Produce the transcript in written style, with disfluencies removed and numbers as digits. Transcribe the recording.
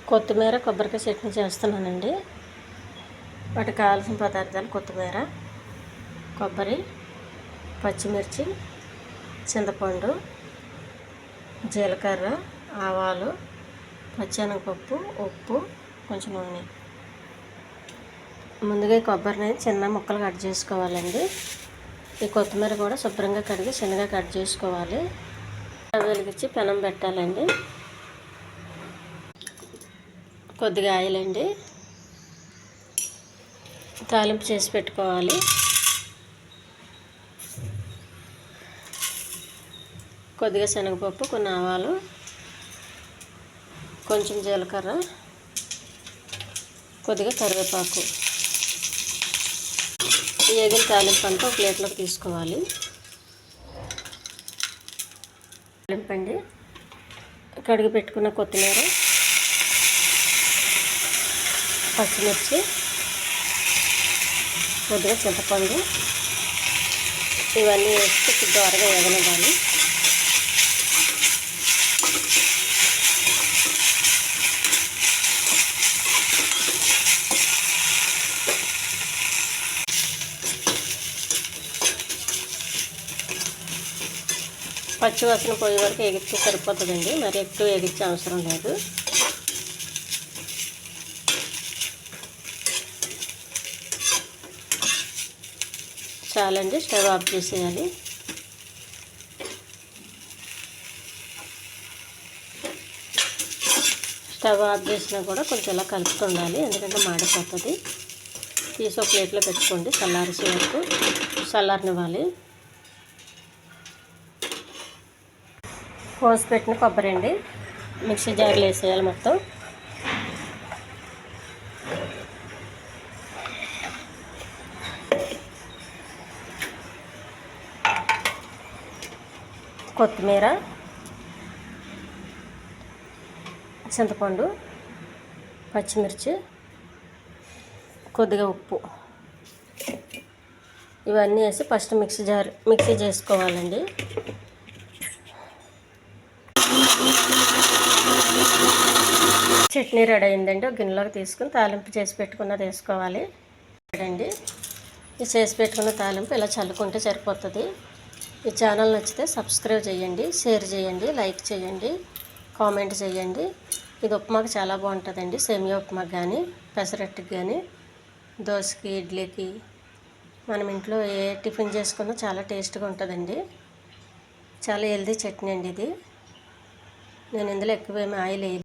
కొత్తిమీర కొబ్బరికాయ చట్నీ చేస్తున్నానండి. వాటికి కావాల్సిన పదార్థాలు: కొత్తిమీర, కొబ్బరి, పచ్చిమిర్చి, చింతపండు, జీలకర్ర, ఆవాలు, పచ్చెనగపప్పు, ఉప్పు, కొంచెం నూనె. ముందుగా ఈ కొబ్బరిని చిన్న ముక్కలు కట్ చేసుకోవాలండి. ఈ కొత్తిమీర కూడా శుభ్రంగా కడిగి చిన్నగా కట్ చేసుకోవాలి. స్టవ్ వెలిగించి పెనం పెట్టాలండి. కొద్దిగా ఆయిల్ అండి, తాలింపు చేసి పెట్టుకోవాలి. కొద్దిగా శనగపప్పు, కొన్ని ఆవాలు, కొంచెం జీలకర్ర, కొద్దిగా కరివేపాకు. ఈ ఎగిన తాలింపు అంతా ఒక ప్లేట్లోకి తీసుకోవాలి. తాలింపు అండి, కడిగి పెట్టుకున్న కొత్తిమీర, పచ్చిమిర్చి, కొద్దిగా చింతపండు ఇవన్నీ వేసి దోరగా ఎగనివ్వాలి. పచ్చివాసన పోయే వరకు ఎగిస్తే సరిపోతుందండి, మరి ఎక్కువ ఎగించే అవసరం లేదు. చాలండి, స్టవ్ ఆఫ్ చేసేయాలి. స్టవ్ ఆఫ్ చేసినా కూడా కొంచెం ఇలా కలుపుతుండాలి, ఎందుకంటే మాడిపోతుంది. తీసి ఒక ప్లేట్లో పెట్టుకోండి. చల్లారేసే వరకు చల్లారనివ్వాలి. కోసి పెట్టిన కొబ్బరి అండి, మిక్సీ జార్లో వేసేయాలి మొత్తం. కొత్తిమీర, చింతపండు, పచ్చిమిర్చి, కొద్దిగా ఉప్పు ఇవన్నీ వేసి ఫస్ట్ మిక్సీ చేసుకోవాలండి. చట్నీ రెడీ అయిందండి. ఒక గిన్నెలోకి తీసుకుని తాలింపు చేసి పెట్టుకున్నది వేసుకోవాలి. అండి, ఈ చేసి పెట్టుకున్న తాలింపు ఇలా చల్లుకుంటే సరిపోతుంది. ఈ ఛానల్ నచ్చితే సబ్స్క్రైబ్ చేయండి, షేర్ చేయండి, లైక్ చేయండి, కామెంట్ చేయండి. ఇది ఉప్మాకి చాలా బాగుంటుందండి. సేమియా ఉప్మాకి కానీ, పెసరట్టుకి కానీ, దోశకి, ఇడ్లీకి, మనం ఇంట్లో ఏ టిఫిన్ చేసుకున్నా చాలా టేస్ట్గా ఉంటుందండి. చాలా హెల్దీ చట్నీ అండి ఇది. నేను ఇందులో ఎక్కువేమీ ఆయిల్ వేయలేదు.